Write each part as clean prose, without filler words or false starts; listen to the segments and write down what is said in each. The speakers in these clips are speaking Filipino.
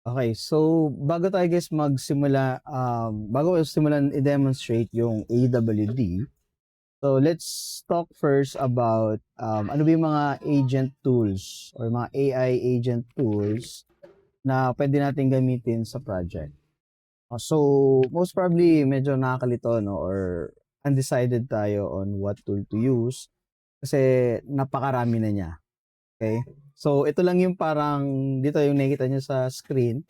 Okay, so bago tayo guys magsimula, bago ko simulan i-demonstrate yung AWD, so let's talk first about ano ba yung mga agent tools or mga AI agent tools na pwede natin gamitin sa project. So most probably medyo nakakalito no or undecided tayo on what tool to use kasi napakarami na niya. Okay? So ito lang yung parang dito yung nakikita niyo sa screen.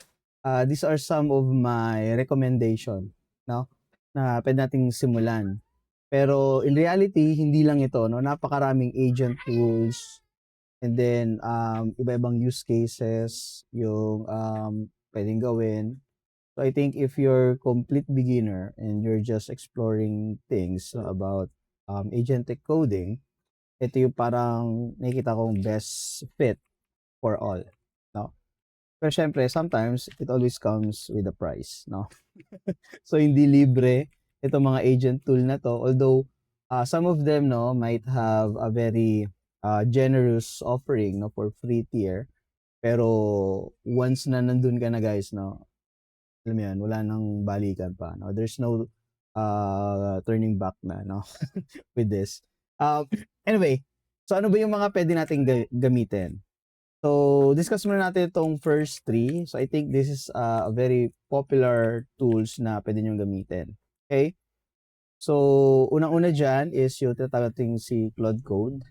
These are some of my recommendation, no? Na pwede nating simulan. Pero in reality, hindi lang ito, no? Napakaraming agent tools and then iba-ibang use cases yung pwedeng gawin. So I think if you're complete beginner and you're just exploring things about agentic coding, ito yung parang nakikita kong best fit for all, no? Pero syempre, sometimes it always comes with a price, no? So hindi libre itong mga agent tool na to, although some of them no might have a very generous offering no for free tier, pero once na nandun ka na guys no, alam mo yan, wala nang balikan pa no. There's no turning back na no with this. Um, anyway, so ano ba yung mga pwede nating gamitin? So, discuss muna natin itong first three. So, I think this is a very popular tools na pwede nyo gamitin. Okay? So, unang-una dyan is yung tinatawag nating si Claude Code.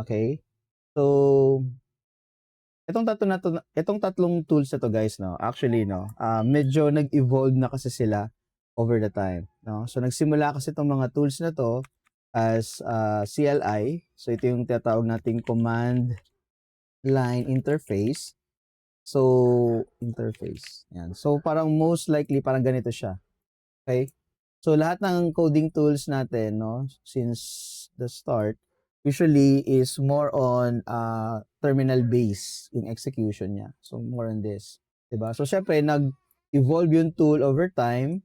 Okay? So, itong tatlong tools na to guys, no, actually, no, medyo nag-evolve na kasi sila over the time. No? So, nagsimula kasi itong mga tools na to as CLI. So, ito yung tinatawag nating command line interface. So, interface. Yan. So, parang most likely, parang ganito siya. Okay? So, lahat ng coding tools natin, no, since the start, usually is more on terminal base yung execution niya. So, more on this. Diba? So, syempre, nag-evolve yung tool over time.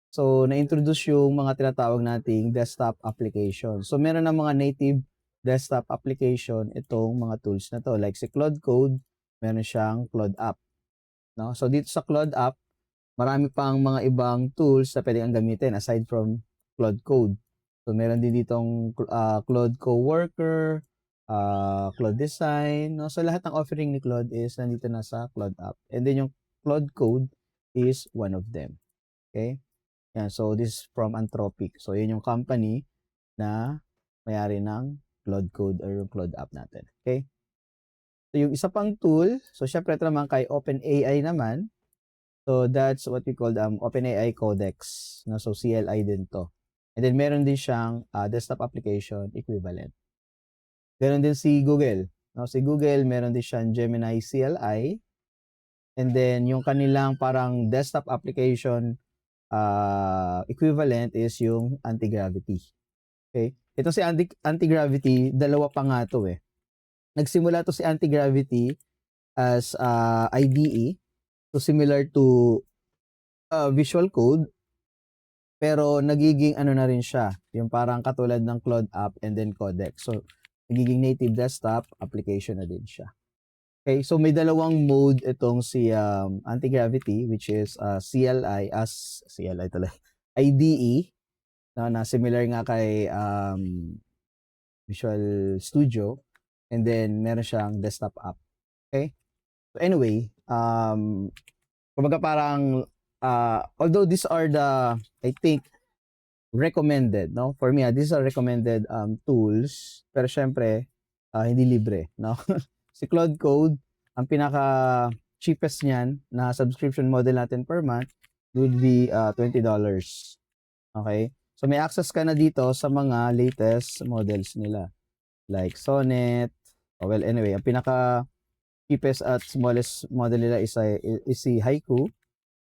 So, na-introduce yung mga tinatawag nating desktop application. So, meron na mga native desktop application itong mga tools na to. Like si Claude Code, meron siyang Claude App. No? So dito sa Claude App, marami pang mga ibang tools na pwede kang gamitin aside from Claude Code. So meron din ditong Claude Coworker, Claude Design. No? So lahat ng offering ni Claude is nandito na sa Claude App. And then yung Claude Code is one of them. Okay? Yan. So this is from Anthropic. So yun yung company na mayari ng Claude Code or yung Claude App natin. Okay? So yung isa pang tool, so syempre ito naman kay OpenAI naman. So that's what we call OpenAI Codex. No? So CLI din to. And then meron din siyang desktop application equivalent. Ganon din si Google. No? Si Google meron din siyang Gemini CLI. And then yung kanilang parang desktop application equivalent is yung anti-gravity. Okay? Ito si anti-gravity, dalawa pa nga to eh. Nagsimula to si anti-gravity as IDE. So similar to Visual Code, pero nagiging ano na rin siya, yung parang katulad ng Claude App and then Codex. So nagiging native desktop application na din siya. Okay, so may dalawang mode itong si anti-gravity which is CLI tuloy. IDE na similar nga kay Visual Studio, and then meron siyang desktop app. Okay? So anyway, kumbaga parang although these are the I think recommended, no? For me, these are recommended tools, pero syempre hindi libre, no? Si Claude Code, ang pinaka cheapest niyan na subscription model natin per month would be $20. Okay? So may access ka na dito sa mga latest models nila. Like Sonnet. Oh, well, anyway, ang pinaka cheapest at smallest model nila is si Haiku.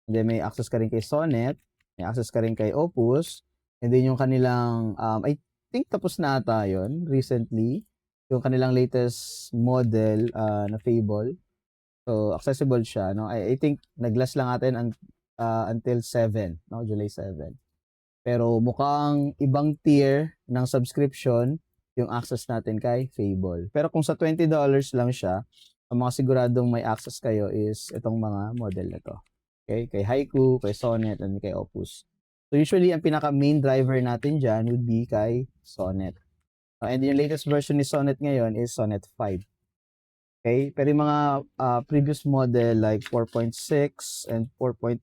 And then may access ka rin kay Sonnet. May access ka rin kay Opus. And then yung kanilang, I think tapos na ata yun recently. Yung kanilang latest model na Fable. So, accessible siya. No? I think nag-last lang atin until 7, no? July 7. Pero mukhang ibang tier ng subscription yung access natin kay Fable. Pero kung sa $20 lang siya, ang mga siguradong may access kayo is itong mga model na to. Okay? Kay Haiku, kay Sonnet, and kay Opus. So usually, ang pinaka main driver natin dyan would be kay Sonnet. And yung latest version ni Sonnet ngayon is Sonnet 5. Okay? Pero yung mga previous model like 4.6 and 4.5,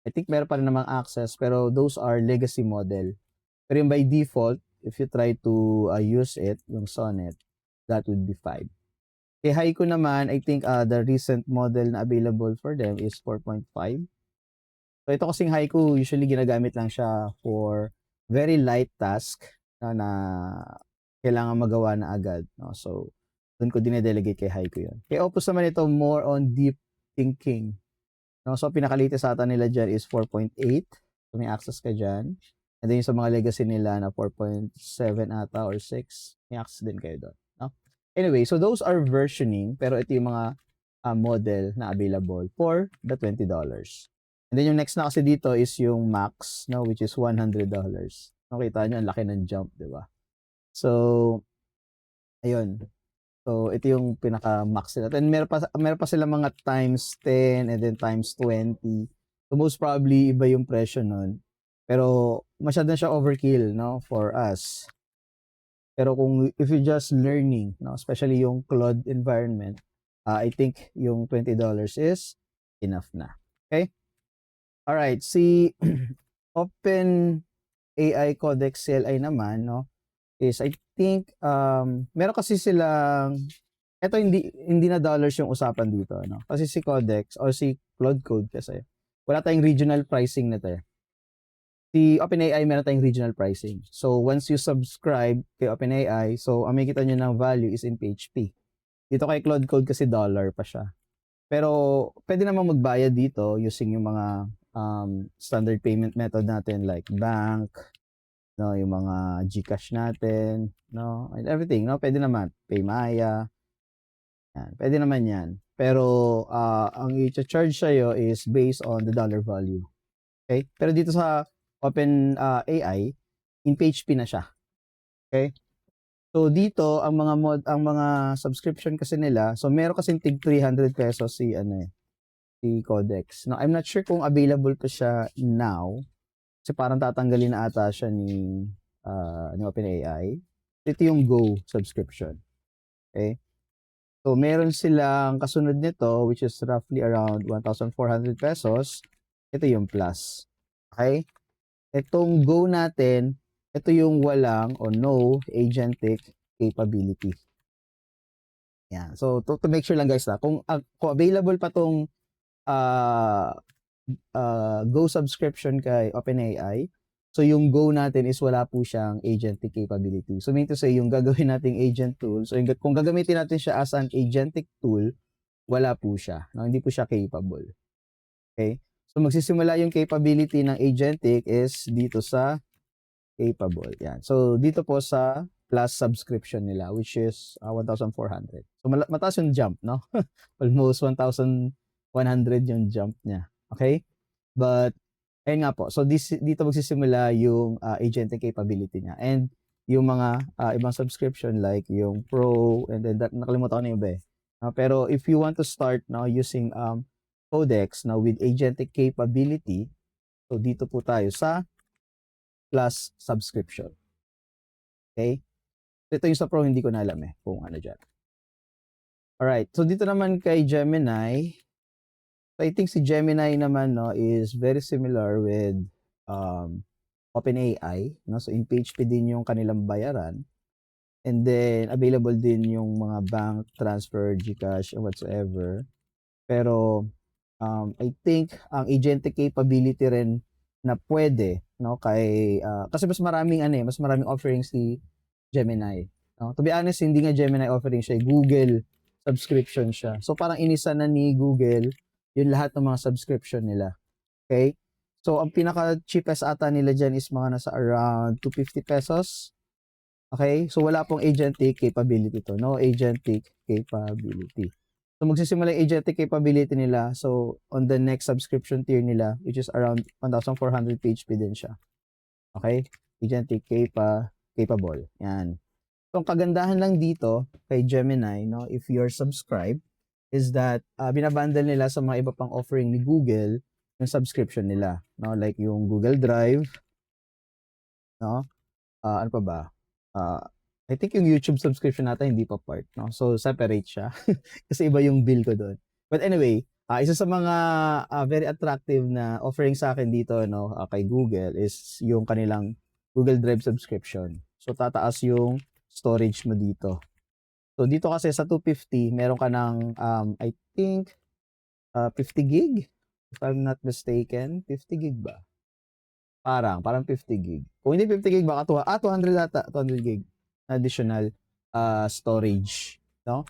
I think meron pa rin namang access, pero those are legacy model. Pero yung by default, if you try to use it, yung Sonnet, that would be 5. Kay Haiku naman, I think the recent model na available for them is 4.5. So ito kasing Haiku, usually ginagamit lang siya for very light task na kailangan magawa na agad. No? So, doon ko dinedelegate kay Haiku yun. Kay Opus naman ito, more on deep thinking. No? So, pinaka-latest ata nila dyan is 4.8. So, may access ka dyan. And then yung sa mga legacy nila na 4.7 ata or 6, may access din kayo doon. No? Anyway, so those are versioning, pero ito yung mga model na available for the $20. And then yung next na kasi dito is yung max, no, which is $100. Nakita nyo, ang laki ng jump, di ba? So, ayun. So, ito yung pinaka-max nila. And meron pa sila mga times 10 and then times 20. So, most probably, iba yung presyo nun. Pero, masyado na siya overkill, no, for us. Pero kung if you're just learning, no, especially yung Claude environment, I think yung $20 is enough na. Okay? Alright, si Open AI Codex CLI naman, no, is I think meron kasi silang eto hindi na dollars yung usapan dito, no. Kasi si Codex or si Claude Code kasi wala tayong regional pricing nito eh. Si OpenAI meron tayong regional pricing. So once you subscribe kay OpenAI, so ang makikita nyo ng value is in PHP. Dito kay Claude Code kasi dollar pa siya. Pero pwede namang magbayad dito using yung mga standard payment method natin like bank, no, yung mga GCash natin, no, and everything, no, pwede naman Paymaya. Yan, pwede naman 'yan. Pero ang i-charge sa'yo is based on the dollar value. Okay? Pero dito sa Open AI, in PHP na siya. Okay? So dito ang mga subscription kasi nila, so meron kasing tig 300 pesos si si Codex. Now, I'm not sure kung available pa siya now kasi parang tatanggalin na ata siya ni OpenAI. Ito yung Go subscription. Okay? So meron silang kasunod nito which is roughly around 1,400 pesos. Ito yung Plus. Okay? Itong Go natin, ito yung walang o no agentic capability. Yan. So to make sure lang guys na kung available pa tong Go subscription kay OpenAI, so yung Go natin is wala po siyang agentic capability. So mean to say, yung gagawin nating agent tool, so kung gagamitin natin siya as an agentic tool, wala po siya. No? Hindi po siya capable. Okay? So magsisimula yung capability ng agentic is dito sa capable. Yan. So dito po sa plus subscription nila which is 1,400. So mataas yung jump, no? Almost 1,100 yung jump niya. Okay? But ayun nga po. So dito magsisimula yung agentic capability niya. And yung mga ibang subscription like yung Pro and then nakalimutan ko na yung iba eh. Pero if you want to start now using Codex now with agentic capability, so dito po tayo sa plus subscription. Okay? Ito yung sa Pro, hindi ko na alam eh kung ano dyan. Alright, so dito naman kay Gemini, so I think si Gemini naman no, is very similar with OpenAI. No? So in PHP din yung kanilang bayaran. And then available din yung mga bank transfer, GCash, and whatsoever. Pero I think ang agentic capability rin na pwede no kay kasi mas maraming mas maraming offerings si Gemini. No? To be honest, hindi nga Gemini offering siya, Google subscription siya. So parang inisa na ni Google yung lahat ng mga subscription nila. Okay? So ang pinaka cheapest ata nila diyan is mga nasa around 250 pesos. Okay? So wala pong agentic capability to. No agentic capability. So magsisimula yung agentic capability nila. So on the next subscription tier nila, which is around 1,400 PHP din siya. Okay? Agentic capable. Yan. So, ang kagandahan lang dito kay Gemini, no, if you're subscribed, is that binabundle nila sa mga iba pang offering ni Google yung subscription nila, no? Like yung Google Drive, no? Ano pa ba? Ah, I think yung YouTube subscription natin hindi pa part, no? So, separate siya. Kasi iba yung bill ko doon. But anyway, isa sa mga very attractive na offering sa akin dito, no, kay Google is yung kanilang Google Drive subscription. So, tataas yung storage mo dito. So, dito kasi sa 250, meron ka ng, I think, 50 gig? If I'm not mistaken, 50 gig ba? Parang 50 gig. Kung hindi 50 gig, baka 200 ata, 200 gig additional storage, no?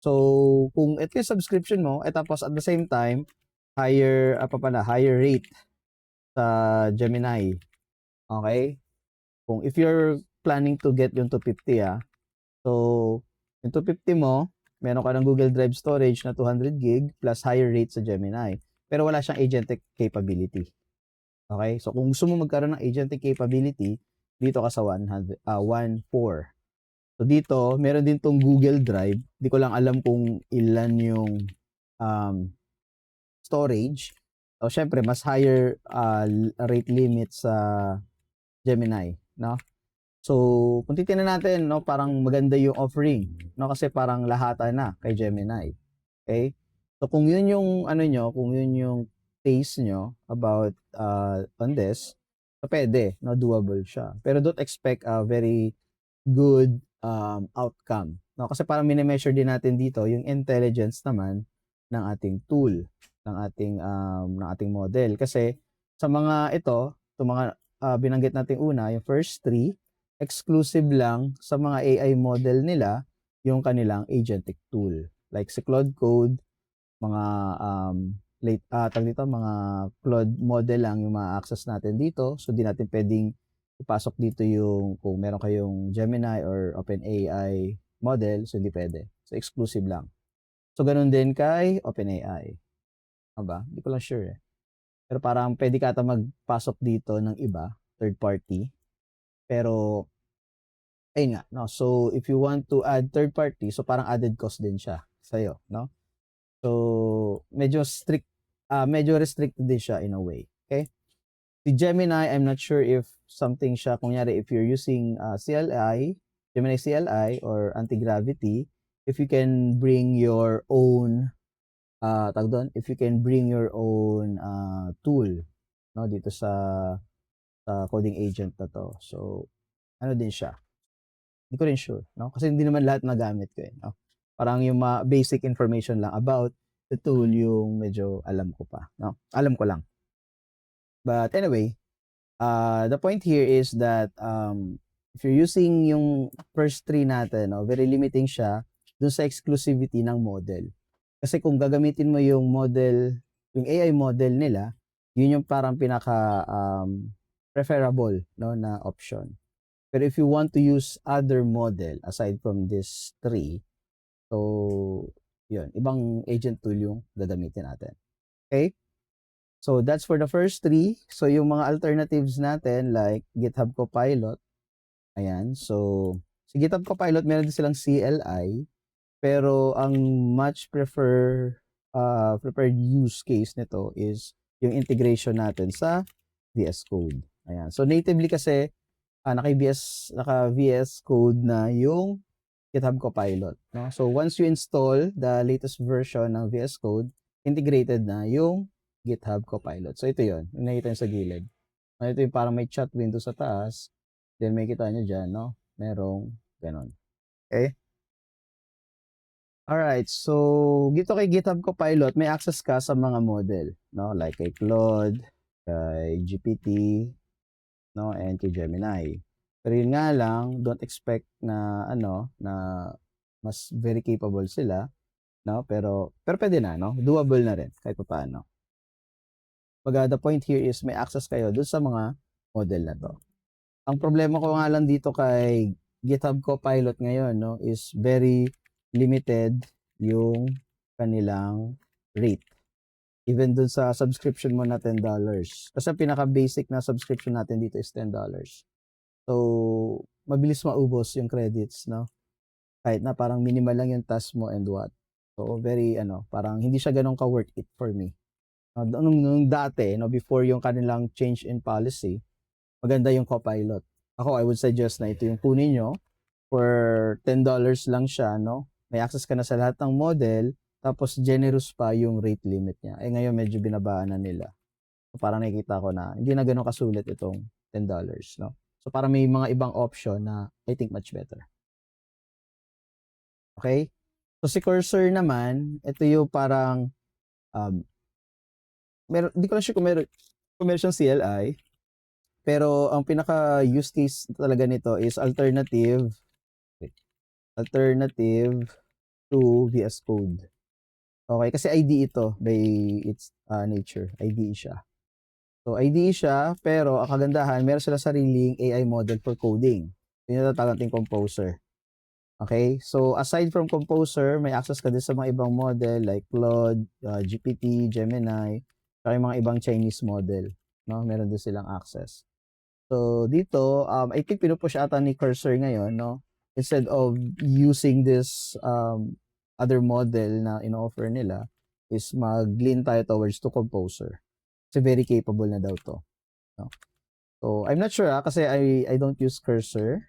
So, kung ito yung subscription mo, tapos at the same time, higher rate sa Gemini. Okay? Kung if you're planning to get yung 250, so, yung 250 mo, meron ka ng Google Drive storage na 200 gig plus higher rate sa Gemini. Pero wala siyang agentic capability. Okay? So, kung gusto mo magkaroon ng agentic capability, dito ka sa 100, 1.4. So, dito, meron din tong Google Drive. Di ko lang alam kung ilan yung storage. So, syempre, mas higher rate limit sa Gemini, no? So, kung titingnan natin, no, parang maganda yung offering, no, kasi parang lahatan na kay Gemini. Okay? So, kung yun yung ano nyo, kung yun yung taste nyo about on this, so pwede, no, doable siya. Pero don't expect a very good outcome, no? Kasi parang mini-measure din natin dito yung intelligence naman ng ating tool, ng ating model. Kasi sa mga ito, itong mga binanggit natin una, yung first three, exclusive lang sa mga AI model nila yung kanilang agentic tool. Like si Claude Code, mga mga Claude model lang yung ma-access natin dito. So di natin pwedeng ipasok dito yung kung meron kayong Gemini or OpenAI model, so hindi pwede. So exclusive lang. So ganun din kay OpenAI. Aba, hindi ko lang sure eh. Pero parang pwede ka ata magpasok dito ng iba, third party. Pero ayun nga, no. So if you want to add third party, so parang added cost din siya sa'yo, no? So medyo restricted din siya in a way. Okay? Si Gemini, I'm not sure if something siya, kunyari if you're using CLI, Gemini CLI or anti-gravity, if you can bring your own if you can bring your own tool, no, dito sa coding agent na to. So ano din siya. Hindi ko rin sure, no? Kasi hindi naman lahat nagamit ko eh, no? Parang yung basic information lang about the tool yung medyo alam ko pa, no? Alam ko lang. But anyway, the point here is that if you're using yung first three natin, no, very limiting siya dun sa exclusivity ng model. Kasi kung gagamitin mo yung model, yung AI model nila, yun yung parang pinaka preferable, no, na option. Pero if you want to use other model aside from these three, so yun, ibang agent tool yung gagamitin natin. Okay? So that's for the first three. So yung mga alternatives natin like GitHub Copilot, ayan. So si GitHub Copilot meron din silang CLI, pero ang much preferred use case nito is yung integration natin sa VS Code. Ayan. So natively kasi naka-VS Code na yung GitHub Copilot, no? So once you install the latest version ng VS Code, integrated na yung GitHub Copilot. So ito 'yon, yung nakita niyo sa gilid. Ito yung parang may chat window sa taas, then may kita niyo diyan, no? Merong ganun. Okay? Alright, so dito kay GitHub Copilot, may access ka sa mga model, no? Like kay Claude, kay GPT, no? And kay Gemini. Pero yun nga lang, don't expect na na mas very capable sila, no? Pero pwede na, no? Doable na rin kahit paano. The point here is may access kayo dun sa mga model na to. Ang problema ko nga lang dito kay GitHub Copilot ngayon, no, is very limited yung kanilang rate. Even dun sa subscription mo na $10. Kasi pinaka-basic na subscription natin dito is $10. So, mabilis maubos yung credits, no? Kahit na parang minimal lang yung task mo and what. So, very, parang hindi siya ganun ka-worth it for me. Nung dati, no, before yung kanilang change in policy, maganda yung Copilot. Ako, I would suggest na ito yung kunin nyo. For $10 lang siya, no? May access ka na sa lahat ng model, tapos generous pa yung rate limit niya. Eh ngayon medyo binabaan na nila. So, parang nakikita ko na hindi na gano'n kasulit itong $10, no? So parang may mga ibang option na I think much better. Okay? So si Cursor naman, ito yung parang di ko lang sure kung meron siyang CLI, pero ang pinaka use case talaga nito is alternative to VS Code. Okay, kasi IDE ito by its nature. IDE siya. So, IDE siya, pero ang kagandahan, meron sila sariling AI model for coding. Yun yung tatawag natin Composer. Okay, so aside from Composer, may access ka din sa mga ibang model like Claude, GPT, Gemini, saka yung mga ibang Chinese model. No? Meron din silang access. So, dito, I think pinupush ata ni Cursor ngayon, no? Instead of using this other model na in-offer nila, is mag-lean tayo towards to Composer. Kasi very capable na daw to. No? So, I'm not sure kasi I don't use Cursor.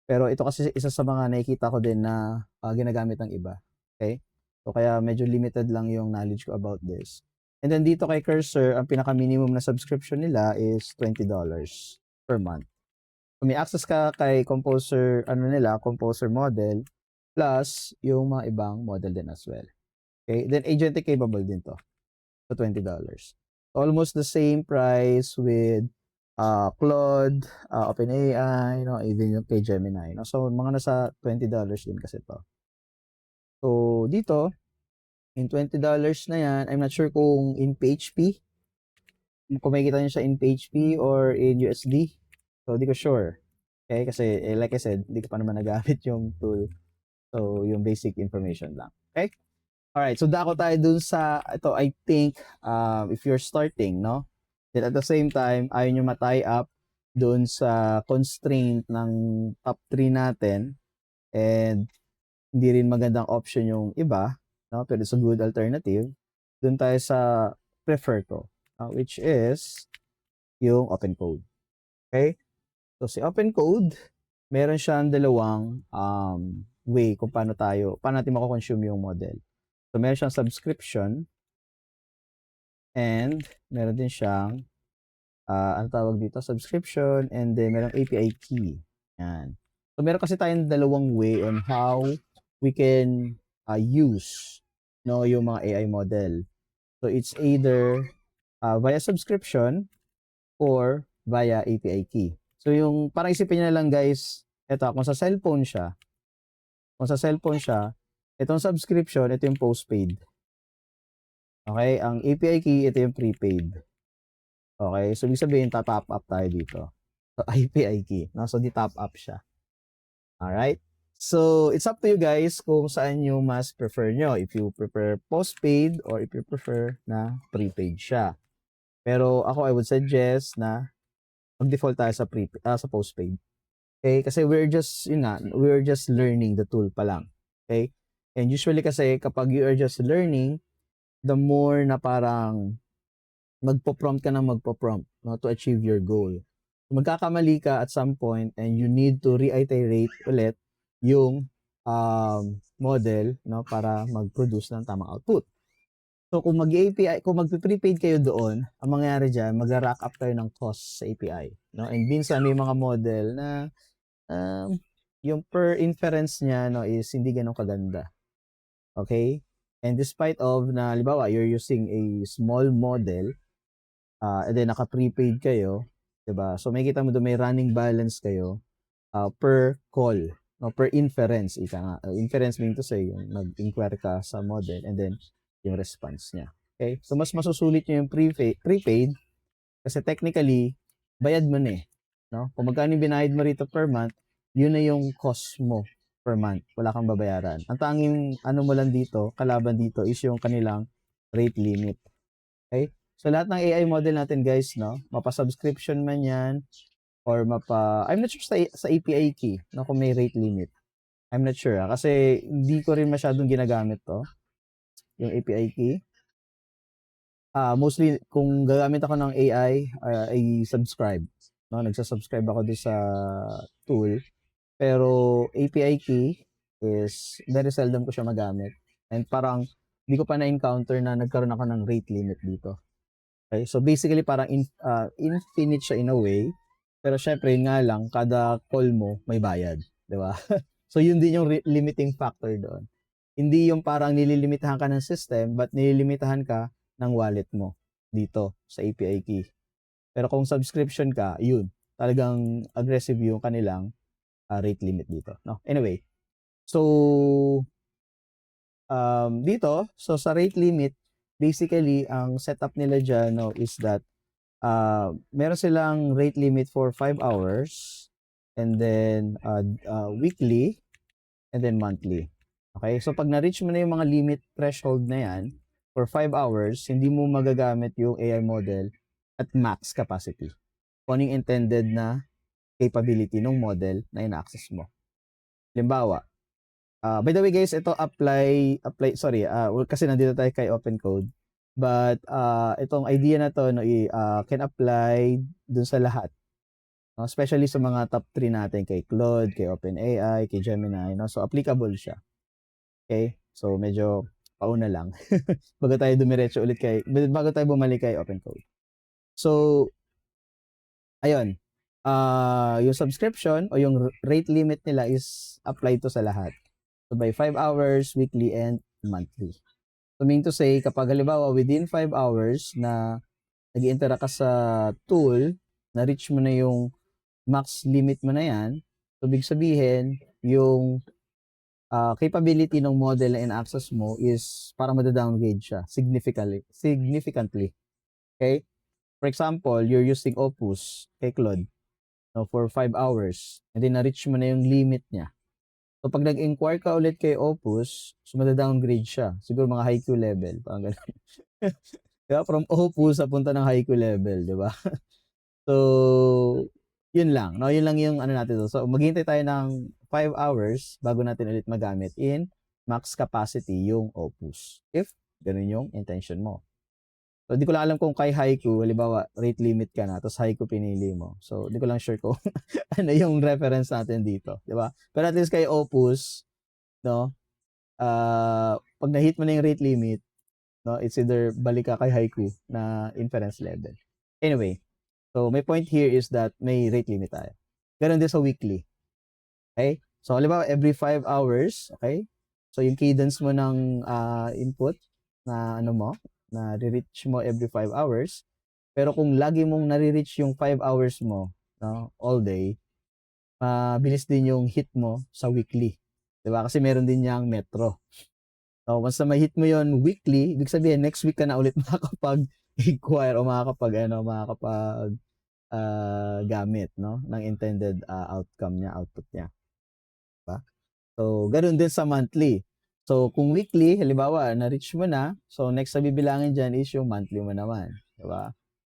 Pero ito kasi isa sa mga nakikita ko din na ginagamit ng iba. Okay? So, kaya medyo limited lang yung knowledge ko about this. And then dito kay Cursor, ang pinaka-minimum na subscription nila is $20 per month. So, may access ka kay Composer, Composer model, plus yung mga ibang model din as well. Okay? Then agentic capable din to. So, $20. Almost the same price with Claude, OpenAI, no, even yung kay Gemini, no. So mga nasa $20 din kasi to. So dito, in $20 na yan, I'm not sure kung in PHP, kung makikita niyo siya in PHP or in USD. So di ko sure. Okay, kasi like I said, hindi ko pa naman nagamit yung tool. So yung basic information lang. Okay? Alright, so dako tayo dun sa, ito I think, if you're starting, no? Then at the same time, ayaw nyo ma-tie up dun sa constraint ng top 3 natin and hindi rin magandang option yung iba, no? Pero it's a good alternative. Dun tayo sa prefer ko, which is yung open code. Okay? So si open code, meron siyang dalawang way kung paano natin mako-consume yung model. So meron siyang subscription and meron din siyang ano tawag dito, subscription, and then merong API key. Yan. So meron kasi tayong dalawang way on how we can use yung mga AI model. So it's either via subscription or via API key. So yung parang isipin niyo na lang guys, kung sa cellphone siya, itong subscription, ito yung postpaid. Okay, ang API key, ito yung prepaid. Okay, so ibig sabihin, top up tayo dito. So, API key. No? So, di-top up siya. Alright? So, it's up to you guys kung saan nyo mas prefer nyo. If you prefer postpaid or if you prefer na prepaid siya. Pero ako, I would suggest na mag-default tayo sa postpaid. Okay? Kasi we're just learning the tool pa lang. Okay? And usually kasi kapag you are just learning, the more na parang magpo-prompt ka ng magpo-prompt, no, to achieve your goal. Magkakamali ka at some point and you need to reiterate ulit yung model, no, para mag-produce ng tamang output. So kung mag-API, kung magpe-prepaid kayo doon, ang mangyayari diyan, mag-rack up kayo ng cost sa API, no? And minsan may mga model na yung per inference niya, no, is hindi ganun kaganda. Okay? And despite of na halimbawa you're using a small model, and then naka-prepaid kayo, 'di ba? So makikita mo doon may running balance kayo per call, no, per inference, ika nga. Inference mean to say yung nag-inquire ka sa model and then yung response niya. Okay? So mas masusulit niyo yung prepaid kasi technically bayad mo na no? Kung magkano yung binayad mo rito per month, yun na yung cost mo per month. Wala kang babayaran. Ang tanging ano mo lang dito, kalaban dito is yung kanilang rate limit. Okay? So, lahat ng AI model natin guys, no, mapa-subscription man yan, or I'm not sure sa API key, no, kung may rate limit. I'm not sure, kasi hindi ko rin masyadong ginagamit 'to, yung API key. Mostly kung gagamit ako ng AI, I subscribe, no, nagsa-subscribe ako dun sa tool. Pero API key is very seldom ko siya magamit, and parang hindi ko pa na-encounter na nagkaroon ako ng rate limit dito. Okay, so basically parang infinite siya in a way, pero syempre yun nga lang, kada call mo may bayad, 'di ba? So yun din yung limiting factor doon. Hindi yung parang nililimitahan ka ng system, but nililimitahan ka ng wallet mo dito sa API key. Pero kung subscription ka, yun, talagang aggressive yung kanilang rate limit dito, no? Anyway, so dito, so sa rate limit, basically ang setup nila diyan, no, is that meron silang rate limit for 5 hours, and then weekly, and then monthly. Okay? So pag na-reach mo na yung mga limit threshold na yan for 5 hours, hindi mo magagamit yung AI model at max capacity. Kung yung intended na capability ng model na ina-access mo. Halimbawa, by the way guys, ito sorry, kasi nandito tayo kay OpenCode. But itong idea na to, no, can apply dun sa lahat. No? Especially sa mga top 3 natin, kay Claude, kay OpenAI, kay Gemini, no? So applicable siya. Okay? So medyo pauna lang. bago tayo bumalik kay OpenCode. So ayun. Yung subscription o yung rate limit nila is applied to sa lahat. So by 5 hours, weekly, and monthly. So mean to say, kapag halimbawa within 5 hours na nag-interact ka sa tool, na-reach mo na yung max limit mo na yan, so big sabihin, yung capability ng model na in-access mo is parang mada-downgrade siya significantly. Okay? For example, you're using Opus kay Claude, no, for 5 hours, and then na-reach mo na yung limit niya. So pag nag-inquire ka ulit kay Opus, so mada-downgrade siya. Siguro mga haiku level, parang ganun. Kaya from Opus punta ng haiku level, 'di ba? So yun lang, no? Yun lang yung ano natin doon. So maghihintay tayo ng 5 hours bago natin ulit magamit in max capacity yung Opus. If ganun yung intention mo. So di ko lang alam kung kay haiku, halimbawa rate limit ka na, tapos haiku pinili mo. So di ko lang sure kung ano yung reference natin dito, di ba? Pero at least kay Opus, no, pag na-hit mo na yung rate limit, no, it's either balik ka kay haiku na inference level. Anyway, so my point here is that may rate limit tayo. Ganun din sa weekly. Okay? So halimbawa every 5 hours, okay? So yung cadence mo ng input na ano mo, na re-reach mo every 5 hours. Pero kung lagi mong nare-reach yung 5 hours mo, no, all day, mabilis din yung hit mo sa weekly. 'Di ba? Kasi meron din yang metro. So once na ma-hit mo yon weekly, ibig sabihin next week ka na ulit makakapag-inquire o makakapag gamit, no, ng intended outcome niya, output niya. Diba? So ganoon din sa monthly. So kung weekly, halimbawa na-reach mo na, so next na bibilangin diyan is yung monthly mo naman, 'di ba?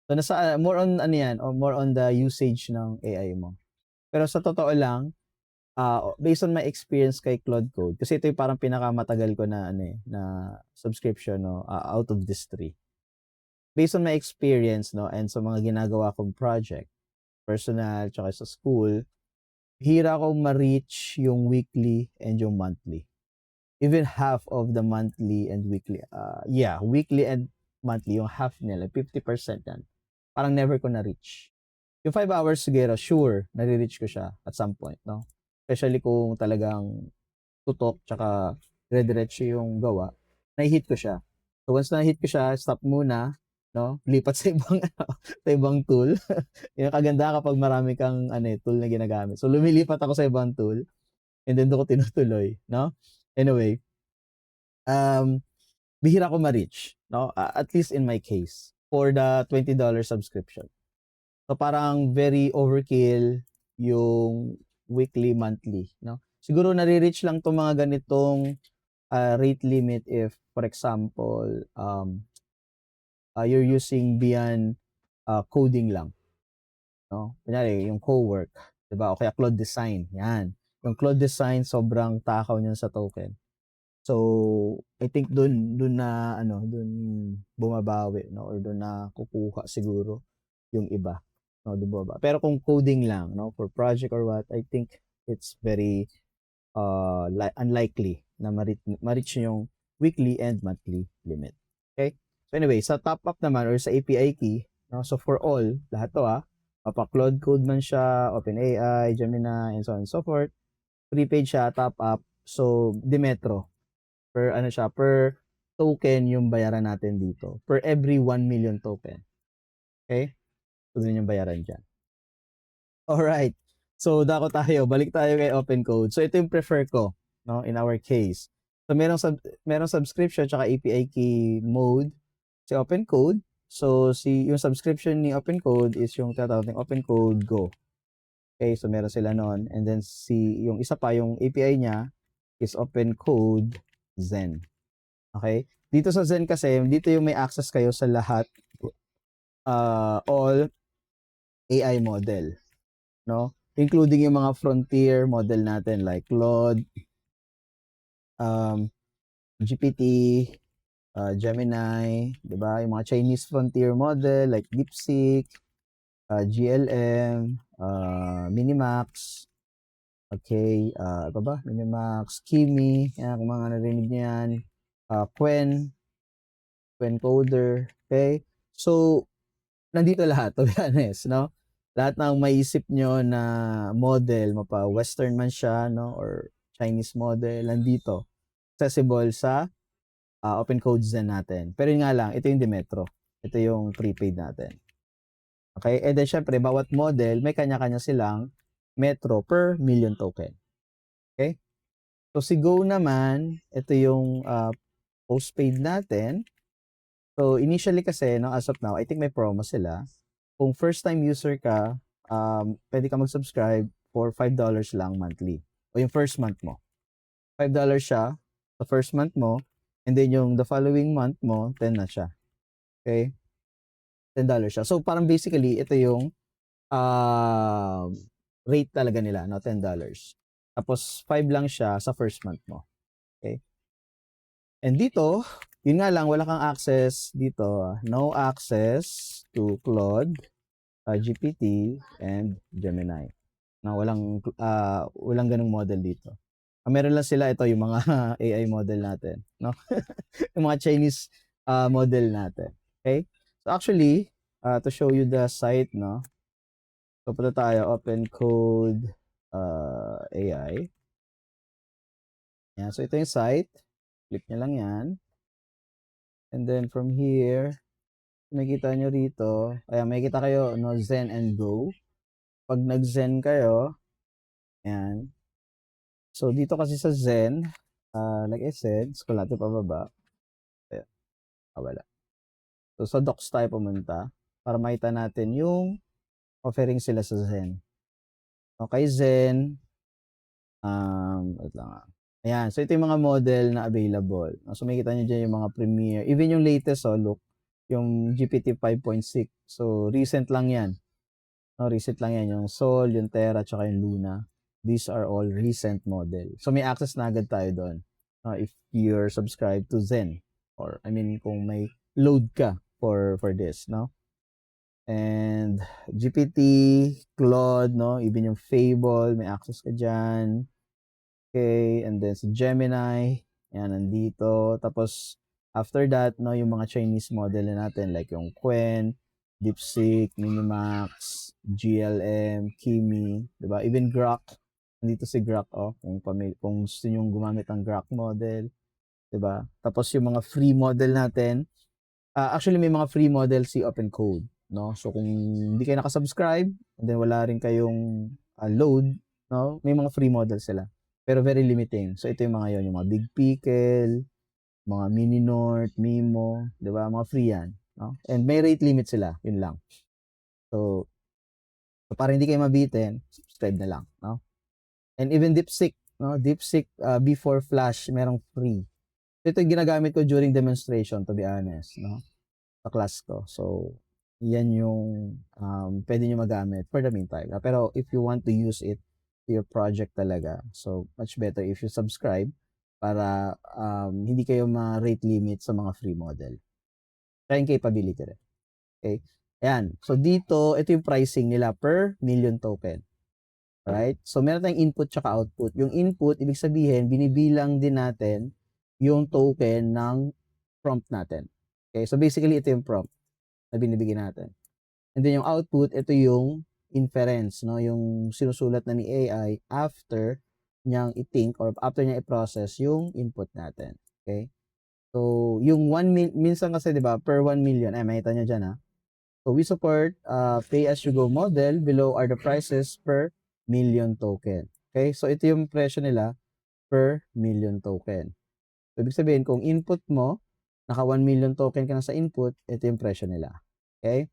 So nasa more on ano yan, or more on the usage ng AI mo. Pero sa totoo lang, based on my experience kay Claude Code, kasi ito yung parang pinakamatagal ko na ano na subscription, no, out of these 3. Based on my experience, no, and sa mga ginagawa kong project, personal tsaka sa school, hira akong ma-reach yung weekly and yung monthly. Even half of the monthly and weekly, weekly and monthly, yung half nila, 50% yan. Parang never ko na-reach. Yung 5 hours siguro, sure, nare-reach ko siya at some point, no? Especially kung talagang tutok tsaka dire-diretso yung gawa, na-hit ko siya. So once na-hit ko siya, stop muna, no? Lipat sa ibang sa ibang tool. Yung kagandahan kapag marami kang tool na ginagamit. So lumilipat ako sa ibang tool, and then doon ko tinutuloy, no? Anyway, bihira ko ma-reach, no? At least in my case, for the $20 subscription. So parang very overkill yung weekly, monthly, no? Siguro nare-reach lang 'tong mga ganitong rate limit if, for example, you're using beyond coding lang. no? Kunyari, yung co-work, 'di ba? O kaya Claude Design, yan. Yung Claude Design, sobrang takaw niyan sa token. So, I think dun na ano, dun bumabawi, no? Or dun na kukuha siguro yung iba, no? Dun bumaba. Pero kung coding lang, no? For project or what, I think it's very unlikely na ma-reach yung weekly and monthly limit. Okay? So anyway, sa top up naman or sa API key, no? So for all, lahat to mapa-Claude Code man siya, OpenAI, Gemini, and so on and so forth, prepaid siya, top up, so Demetro, per ano siya, per token yung bayaran natin dito. Per every 1 million token. Okay? So dun yung bayaran dyan. Alright. So, dako tayo. Balik tayo kay Open Code. So, ito yung prefer ko, no, in our case. So, merong subscription tsaka API key mode si Open Code. So, yung subscription ni Open Code is yung tatawag ng Open Code Go. Okay, so meron sila noon. And then yung isa pa, yung API niya is Open Code Zen. Okay? Dito sa Zen kasi, dito yung may access kayo sa lahat all AI model, no? Including yung mga frontier model natin like Claude, GPT, Gemini, 'di ba? Yung mga Chinese frontier model like DeepSeek, GLM, Minimax, okay, ano ba? Minimax, Kimi, yan, kung mga narinig niyo yan, Qwen Coder, okay? So, nandito lahat, to be honest, no? Lahat ng maisip nyo na model, mapa Western man siya, no? Or Chinese model, nandito. Accessible sa Open Code Zen natin. Pero yun nga lang, ito yung Demetro. Ito yung prepaid natin. Okay? And then, syempre, bawat model, may kanya-kanya silang metro per million token. Okay? So, si Go naman, ito yung postpaid natin. So, initially kasi, no, as of now, I think may promo sila. Kung first time user ka, pwede ka mag-subscribe for $5 lang monthly. O yung first month mo. $5 siya sa first month mo. And then yung the following month mo, 10 na siya. Okay? $10 siya. So parang basically, ito yung rate talaga nila, no? $10. Tapos 5 lang siya sa first month mo. Okay? And dito, yun nga lang, wala kang access dito. No access to Claude, GPT, and Gemini. No, walang ganung model dito. Meron lang sila, ito yung mga AI model natin, no? Yung mga Chinese model natin. Okay? So actually, to show you the site, no? So punta tayo, Open Code AI. Yan. So ito yung site. Click nyo lang yan. And then from here, makikita nyo rito, ayan, makikita kayo, no, Zen and Go. Pag nag-Zen kayo, ayan. So dito kasi sa Zen, like I said, scroll natin pababa. Ayan, wala. So sa docs tayo pumunta para makita natin yung offering sila sa Zen. Okay, Zen, wait lang. Ayan, so ito yung mga model na available. So makikita nyo dyan yung mga premier. Even yung latest, look, yung GPT 5.6. So recent lang yan. No, recent lang yan. Yung Sol, yung Terra, tsaka yung Luna. These are all recent model. So may access na agad tayo doon. If you're subscribed to Zen. Or, I mean, kung may load ka for this, no? And GPT, Claude, no? Even yung Fable, may access ka dyan. Okay, and then si Gemini, yan, nandito. Tapos, after that, no, yung mga Chinese model na natin, like yung Qwen, DeepSeek, Minimax, GLM, Kimi, diba? Even Grok, nandito si Grok, kung gusto nyo gumamit ng Grok model, diba? Tapos yung mga free model natin, actually may mga free model si Open Code, no? So kung hindi kayo nakasubscribe, and then wala rin kayong load, no? May mga free model sila. Pero very limiting. So ito yung mga yon, yung mga Big Pickle, mga Mini North, Mimo, 'di ba? Mga free yan, no? And may rate limit sila, yun lang. So para hindi kayo mabitin, subscribe na lang, no? And even DeepSeek, no? DeepSeek before Flash, merong free. Ito yung ginagamit ko during demonstration, to be honest, no? Sa class ko. So yan yung pwede nyo magamit for the meantime. Pero if you want to use it to your project talaga, so much better if you subscribe para hindi kayo ma-rate limit sa mga free model. Kaya yung capability rin. Okay? Ayan. So dito, ito yung pricing nila per million token. Right? So meron tayong input tsaka output. Yung input, ibig sabihin, binibilang din natin yung token ng prompt natin. Okay? So basically, ito yung prompt na binibigyan natin. And then yung output, ito yung inference, no? Yung sinusulat na ni AI after niyang i-think or after niya i-process yung input natin. Okay? So, yung minsan kasi 'di ba, per 1 million, makita niyo diyan ha. So, we support pay-as-you-go model. Below are the prices per million token. Okay? So, ito yung presyo nila per million token. So, ibig sabihin, kung input mo, naka 1 million token ka na sa input, ito yung presyo nila. Okay?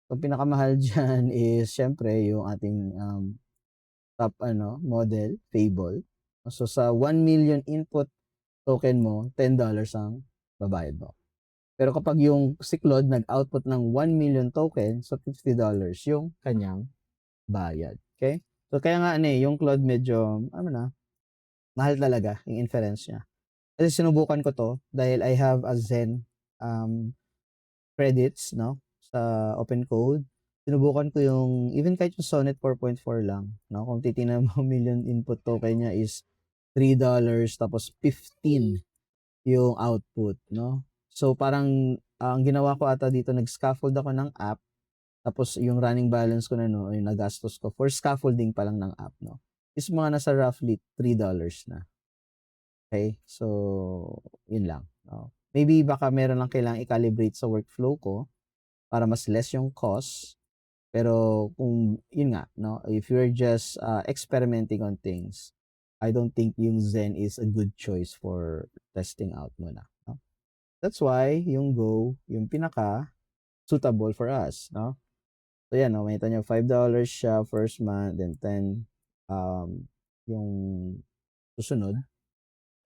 So, pinakamahal dyan is, syempre, yung ating top model, Fable. So, sa 1 million input token mo, $10 ang babayad mo. Pero kapag yung si Claude nag-output ng 1 million token, so $50 yung kanyang bayad. Okay? So, kaya nga yung Claude medyo, mahal talaga yung inference niya. Kasi sinubukan ko to dahil I have a Zen credits, no? Sa open code. Sinubukan ko yung, even kahit yung Sonnet 4.4 lang, no? Kung titingnan mo, million input token niya is $3 tapos 15 yung output, no? So, parang, ang ginawa ko ata dito, nag-scaffold ako ng app, tapos yung running balance ko na, no, yung nagastos ko for scaffolding pa lang ng app, no, is mga nasa roughly $3 na. Okay? So, yun lang. No? Maybe baka meron lang kailangang i-calibrate sa workflow ko para mas less yung cost. Pero kung, yun nga, no, if you're just experimenting on things, I don't think yung Zen is a good choice for testing out muna. No? That's why yung Go, yung pinaka suitable for us, no? So yan, no, makita nyo, $5 siya first month, then 10 yung susunod.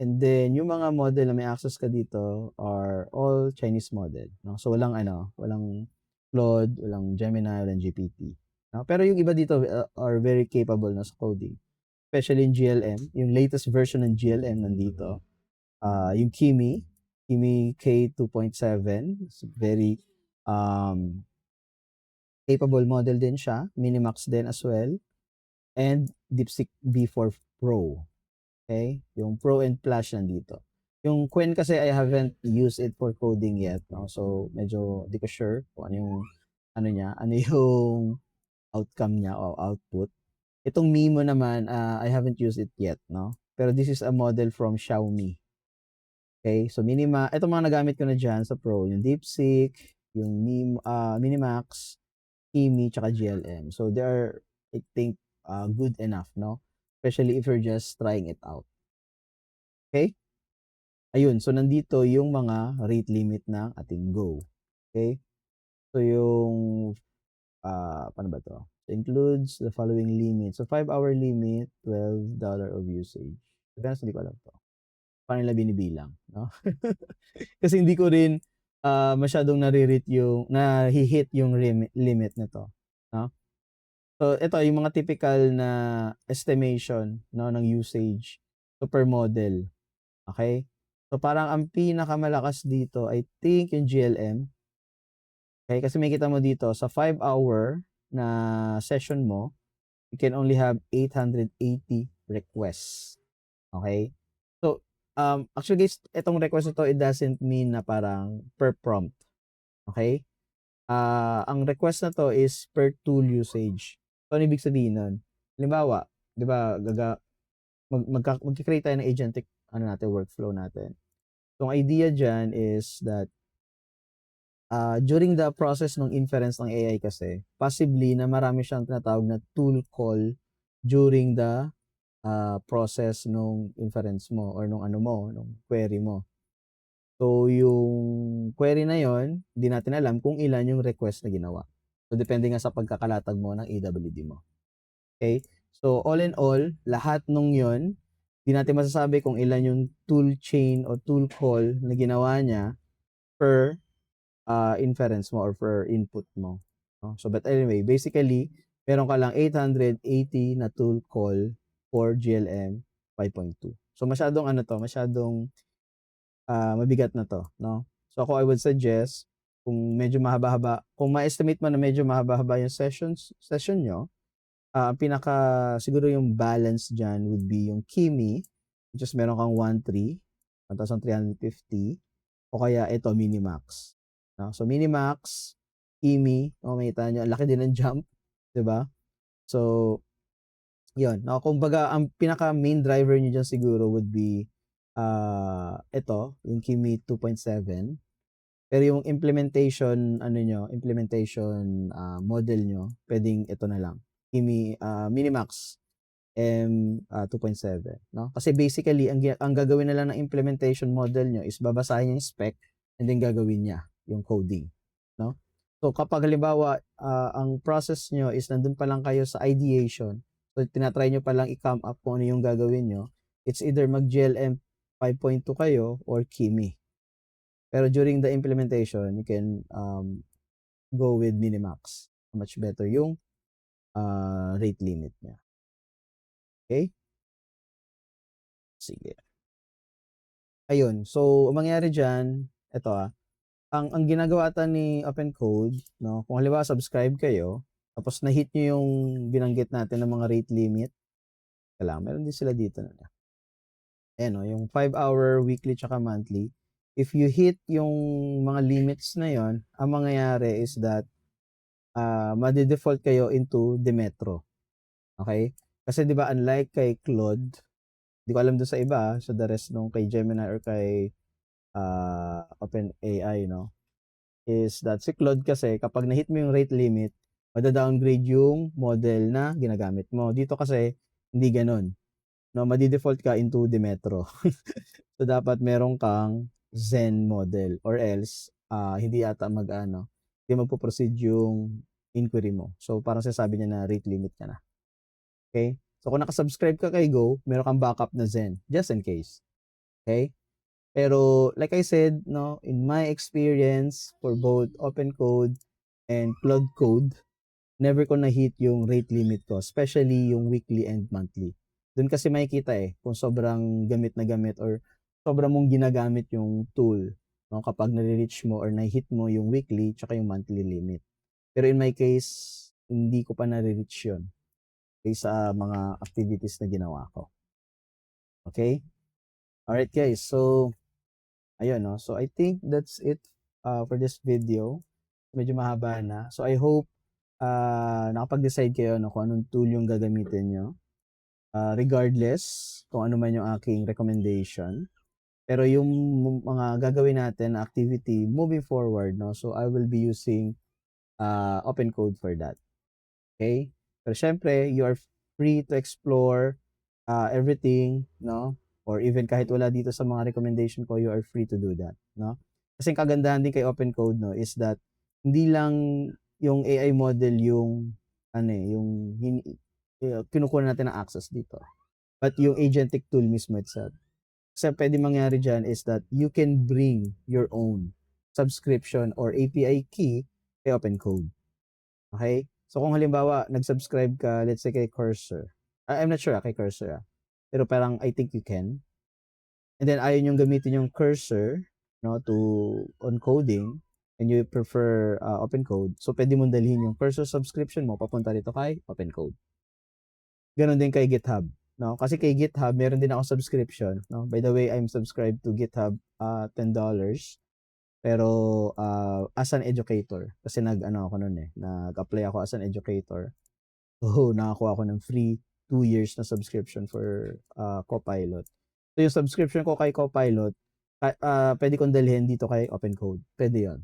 And then yung mga model na may access ka dito are all Chinese model, no? So walang walang Claude, walang Gemini, walang GPT. No? Pero yung iba dito are very capable na sa coding. Especially in GLM, yung latest version ng GLM nandito. Yung Kimi K2.7, very capable model din siya, Minimax din as well, and DeepSeek V4 Pro. Okay? Yung Pro and Plus nandito. Yung Quen kasi I haven't used it for coding yet, no? So medyo di ko sure kung ano yung ano yung outcome niya o output. Itong Mimo naman, I haven't used it yet, no? Pero this is a model from Xiaomi. Okay? So itong mga nagamit ko na diyan sa Pro, yung DeepSeek, yung Minimax, Kimi, tsaka GLM. So they are, I think, good enough, no? Especially if you're just trying it out. Okay? Ayun, so nandito yung mga rate limit ng ating Go. Okay? So yung, paano ba to? So includes the following limit. So 5-hour limit, $12 of usage. Depends, hindi ko alam to. Paano nila binibilang, no? Kasi hindi ko rin masyadong nahi-hit yung limit nito, no? So ito yung mga typical na estimation, no, ng usage so per model. Okay? So parang ang pinakamalakas dito, I think yung GLM. Okay? Kasi makita mo dito sa 5-hour na session mo, you can only have 880 requests. Okay? So actually guys, itong request na to, it doesn't mean na parang per prompt. Okay? Ang request na to is per tool usage. So ano ibig sabihin nun? Halimbawa, 'di ba, magki-create tayo ng agentic workflow natin. So ang idea diyan is that during the process ng inference ng AI kasi, possibly na marami siyang tinatawag na tool call during the process nung inference mo or nung query mo. So, yung query na yon, hindi natin alam kung ilan yung request na ginawa. So, depende nga sa pagkakalatag mo ng AWD mo. Okay? So, all in all, lahat nung yon, hindi natin masasabi kung ilan yung tool chain o tool call na ginawa niya per inference mo or for input mo, no? So, but anyway, basically, meron ka lang 880 na tool call for GLM 5.2. So, masyadong ano 'to, masyadong, mabigat na 'to, no? So, ako I would suggest kung medyo mahaba-haba kung ma-estimate mo na medyo mahaba-haba yung session niyo, ang pinaka siguro yung balance diyan would be yung Kimi, which is meron kang 1,350 o kaya ito Minimax, 'no? So, Minimax, Kimi, makikita niyo ang laki din ng jump, 'di ba? So, 'yun, no, kumbaga ang pinaka main driver niyo diyan siguro would be, ito yung Kimi 2.7. Pero yung implementation ano niyo, implementation, model niyo puwedeng ito na lang, Minimax 2.7, 'no? Kasi basically ang gagawin na lang ng implementation model niyo is babasahin yung spec and then gagawin niya yung coding, 'no? So kapag halimbawa, ang process niyo is nandun pa lang kayo sa ideation, so tina-try niyo pa lang i-come up kung ano yung gagawin niyo, it's either mag-GLM 5.2 kayo or Kimi. Pero during the implementation, you can, go with Minimax. Much better yung, rate limit niya. Okay? Sige. Ayun, so ang mangyayari diyan, eto, ang ginagawa ata ni OpenCode 'no, kung halimbawa subscribe kayo, tapos na-hit niyo yung binanggit natin na mga rate limit, teka lang meron din sila dito na ayan 'no, yung 5-hour, weekly, tsaka monthly. If you hit yung mga limits na yon, ang mangyayari is that, made-default kayo into Demetro, okay? Kasi 'di ba unlike kay Claude, 'di ko alam dun sa iba, sa the rest nung kay Gemini or kay, OpenAI 'no, is that si Claude kasi kapag na-hit mo yung rate limit, mada-downgrade yung model na ginagamit mo. Dito kasi hindi gano'n 'no, made-default ka into Demetro. So, dapat meron kang Zen model or else, hindi yata mag-aano, hindi magpo-proceed yung inquiry mo. So, parang sinasabi niya na rate limit ka na, okay? So, kung naka-subscribe ka kay Go, meron kang backup na Zen, just in case, okay? Pero like I said 'no, in my experience for both OpenCode and Claude Code, never ko na-hit yung rate limit ko, especially yung weekly and monthly. Dun kasi makikita, kung sobrang gamit na gamit or sobra mong ginagamit yung tool 'no, kapag nare-reach mo or nahi-hit mo yung weekly tsaka yung monthly limit. Pero in my case, hindi ko pa nare-reach yun based sa mga activities na ginawa ko. Okay? Alright guys, so ayun 'no, so I think that's it, for this video. Medyo mahaba na. So I hope, nakapag-decide kayo 'no, kung anong tool yung gagamitin niyo, regardless kung ano man yung aking recommendation. Pero yung mga gagawin natin na activity moving forward 'no, so I will be using, OpenCode for that, okay? Pero siyempre you are free to explore, everything 'no, or even kahit wala dito sa mga recommendation ko, you are free to do that 'no. Kasi ang kagandahan din kay OpenCode 'no, is that hindi lang yung AI model yung ano, yung kinukuha natin ng access dito, but yung agentic tool mismo itself. Kasi puwedeng mangyari diyan is that you can bring your own subscription or API key kay OpenCode, okay? So kung halimbawa nag-subscribe ka, let's say kay Cursor, I'm not sure, kay Cursor, pero parang I think you can. And then ayaw niyong gamitin yung Cursor 'no, to on coding and you prefer, OpenCode, so puwede mong dalhin yung Cursor subscription mo papunta dito kay OpenCode. Gano'n din kay GitHub 'no, kasi kay GitHub meron din akong subscription 'no. By the way, I'm subscribed to GitHub, $10 pero, as an educator kasi nag-ano ako no'n, nag-apply ako as an educator. So, nakakuha ako ng free 2 years na subscription for, Copilot. So, yung subscription ko kay Copilot, puwede kong dalhin dito kay OpenCode, puwede 'yun.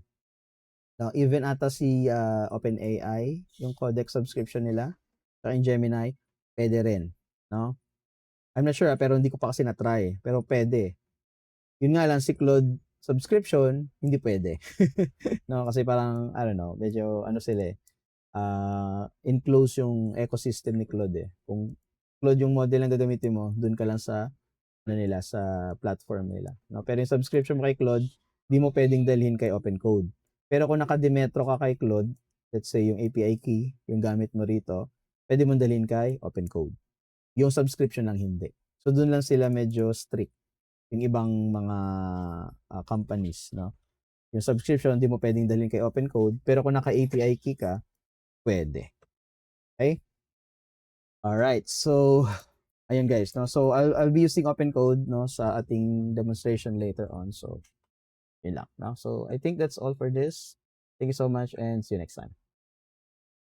Now, even ata si, OpenAI, yung Codex subscription nila, tsaka yung Gemini, puwede rin 'no. I'm not sure, pero hindi ko pa kasi na-try, pero puwede. Yun nga lang si Claude subscription, hindi puwede. 'No, kasi parang I don't know, medyo ano sila, enclose yung ecosystem ni Claude, Kung Claude yung model na gagamitin mo, dun ka lang sa ano nila, sa platform nila, 'no. Pero yung subscription mo kay Claude, di mo puwedeng dalhin kay OpenCode. Pero kung naka-Demetro ka kay Claude, let's say yung API key, yung gamit mo rito, pwede mong dalhin kay OpenCode. Yung subscription lang hindi. So dun lang sila medyo strict yung ibang mga companies, no? Yung subscription hindi mo pwedeng dalhin kay OpenCode, pero kung naka-API key ka, pwede. Okay? Alright, so ayun guys, no? So I'll be using OpenCode, no, sa ating demonstration later on. So yun lang, no? So I think that's all for this. Thank you so much and see you next time.